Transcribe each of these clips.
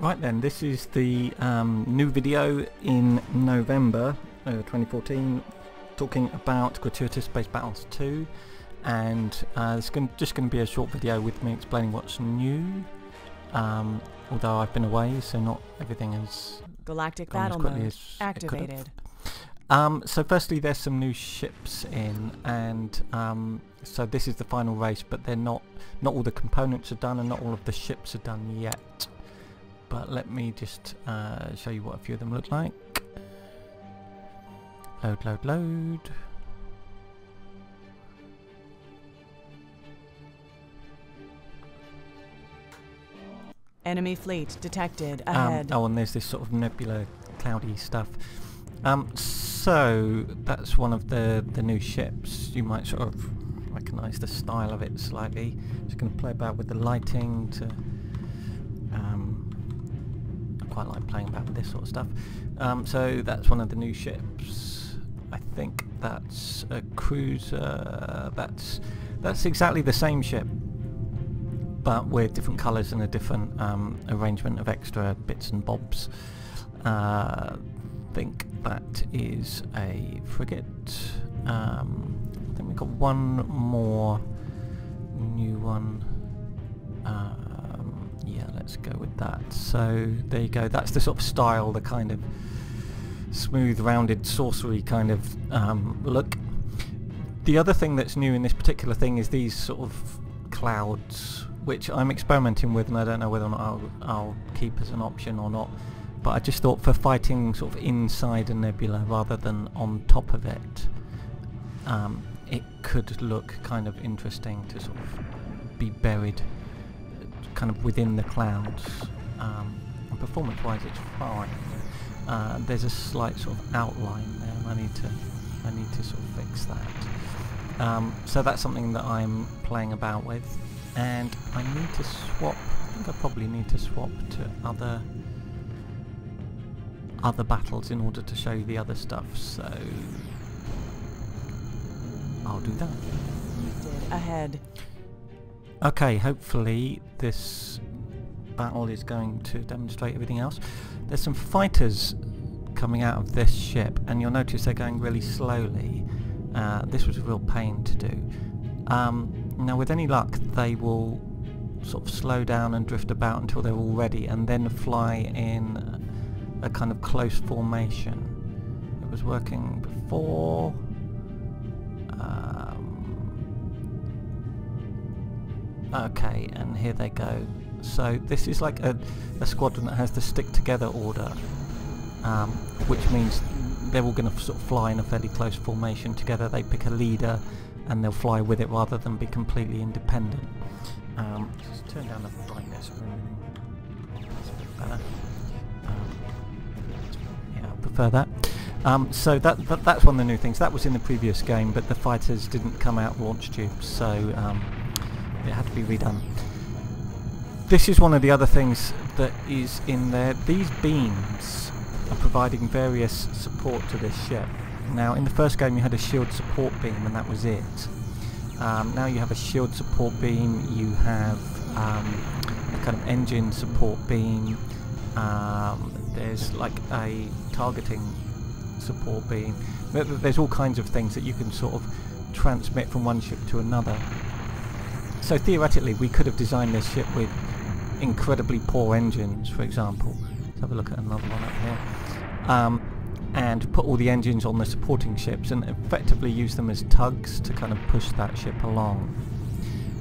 Right then, this is the new video in November 2014 talking about Gratuitous Space Battles 2, and it's just going to be a short video with me explaining what's new, although I've been away, so not everything is Galactic Battle Mode activated. So firstly, there's some new ships in, and so this is the final race, but they're not all the components are done and not all of the ships are done yet. But let me just show you what a few of them look like. Load. Enemy fleet detected ahead. Oh, and there's this sort of nebula, cloudy stuff. So that's one of the new ships. You might sort of recognise the style of it slightly. Just going to play about with the lighting to. I quite like playing about with this sort of stuff. So that's one of the new ships. I think that's a cruiser. That's exactly the same ship, but with different colours and a different arrangement of extra bits and bobs. I think that is a frigate. I think we've got one more new one. Yeah, let's go with that. So there you go. That's the sort of style, the kind of smooth, rounded, sorcery kind of look. The other thing that's new in this particular thing is these sort of clouds, which I'm experimenting with, and I don't know whether or not I'll keep as an option or not. But I just thought for fighting sort of inside a nebula rather than on top of it, it could look kind of interesting to sort of be buried kind of within the clouds. And performance-wise, it's fine. There's a slight sort of outline there, and I need to sort of fix that. So that's something that I'm playing about with, and I need to swap. I think I probably need to swap to other battles in order to show you the other stuff. So I'll do that. Ahead. Okay, hopefully this battle is going to demonstrate everything else. There's some fighters coming out of this ship, and you'll notice they're going really slowly. This was a real pain to do. Now with any luck they will sort of slow down and drift about until they're all ready, and then fly in a kind of close formation. It was working before. Okay, and here they go. So this is like a squadron that has the stick together order, which means they're all going to sort of fly in a fairly close formation together. They pick a leader and they'll fly with it rather than be completely independent. Just turn down the brightness for a that's a bit better. Yeah, I prefer that. So that's one of the new things. That was in the previous game, but the fighters didn't come out launch tubes, so it had to be redone. This is one of the other things that is in there. These beams are providing various support to this ship. Now in the first game you had a shield support beam and that was it. Now you have a shield support beam, you have a kind of engine support beam, there's like a targeting support beam. There's all kinds of things that you can sort of transmit from one ship to another. So theoretically we could have designed this ship with incredibly poor engines, for example. Let's have a look at another one up here. And put all the engines on the supporting ships and effectively use them as tugs to kind of push that ship along.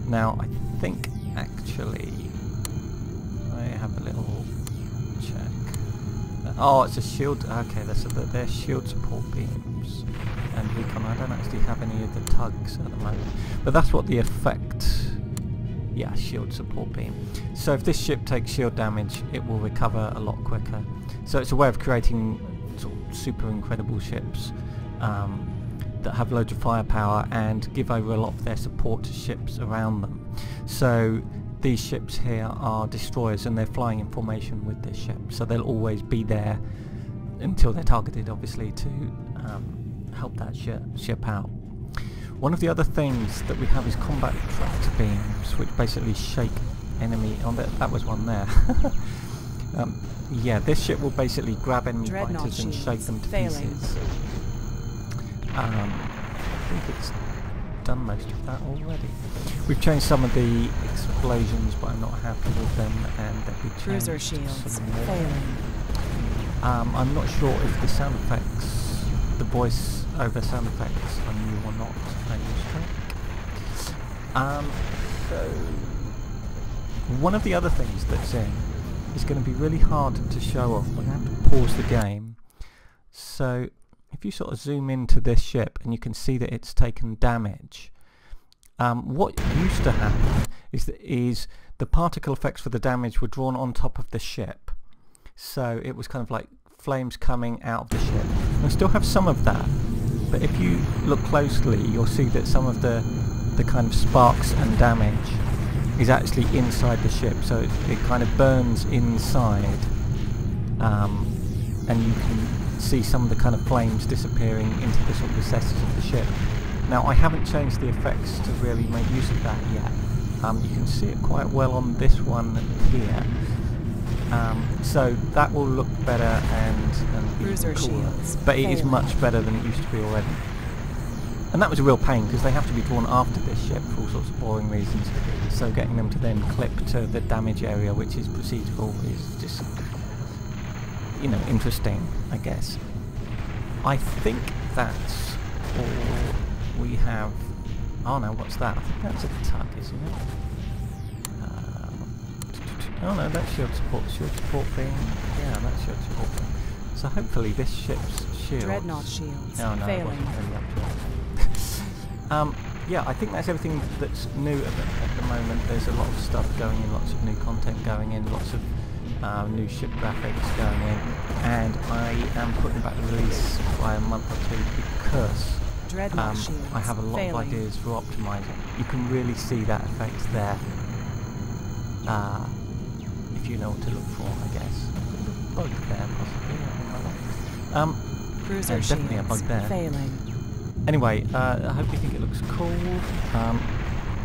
Now I think actually I have a little check. Oh, it's a shield. Okay, they're shield support beams and recon. I don't actually have any of the tugs at the moment, but that's what the effect. Yeah, shield support beam. So if this ship takes shield damage, it will recover a lot quicker. So it's a way of creating sort of super incredible ships that have loads of firepower and give over a lot of their support to ships around them. So these ships here are destroyers and they're flying in formation with this ship, so they'll always be there until they're targeted, obviously, to help that ship out. One of the other things that we have is combat tractor beams, which basically shake enemy. Oh, that was one there. Yeah, this ship will basically grab enemy Dreadnought fighters and shake them to failing. pieces. I think it's done most of that already. We've changed some of the explosions, but I'm not happy with them, and that we changed Cruiser shields some more. failing. I'm not sure if the sound effects, the voice over sound effects are new or not. I use so one of the other things that's in is going to be really hard to show off. We're going to have to pause the game. So if you sort of zoom into this ship and you can see that it's taken damage, what used to happen is the particle effects for the damage were drawn on top of the ship. So it was kind of like flames coming out of the ship. We still have some of that, but if you look closely you'll see that some of the kind of sparks and damage is actually inside the ship, so it kind of burns inside, and you can see some of the kind of flames disappearing into the sort of recesses of the ship. Now I haven't changed the effects to really make use of that yet. You can see it quite well on this one here. So that will look better and be Cruiser cooler, shields but it is failing. much better than it used to be already. And that was a real pain because they have to be drawn after this ship for all sorts of boring reasons, so getting them to then clip to the damage area, which is procedural, is just, you know, interesting, I guess. I think that's all we have. Oh no, what's that? I think that's a tug, isn't it? Oh no, that's shield support being. Yeah, that's shield support being. So hopefully this ship's shield. Dreadnought shields Oh no, it failing. wasn't really up to it. Yeah, I think that's everything that's new at the moment. There's a lot of stuff going in, lots of new content going in, lots of new ship graphics going in, and I am putting back the release by a month or two because Dreadnought shields I have a lot failing. of ideas for optimizing. You can really see that effect there. If you know what to look for, I guess. A bug there, possibly. Cruiser definitely a bug shields there. failing. Anyway, I hope you think it looks cool.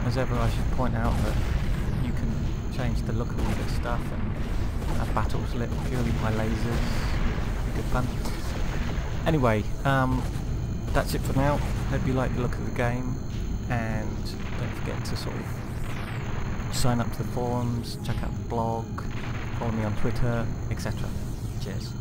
As ever, I should point out that you can change the look of all this stuff and have battles lit purely by lasers. Good fun. Anyway, that's it for now. Hope you like the look of the game, and don't forget to sort of sign up to the forums, check out the blog, follow me on Twitter, etc. Cheers.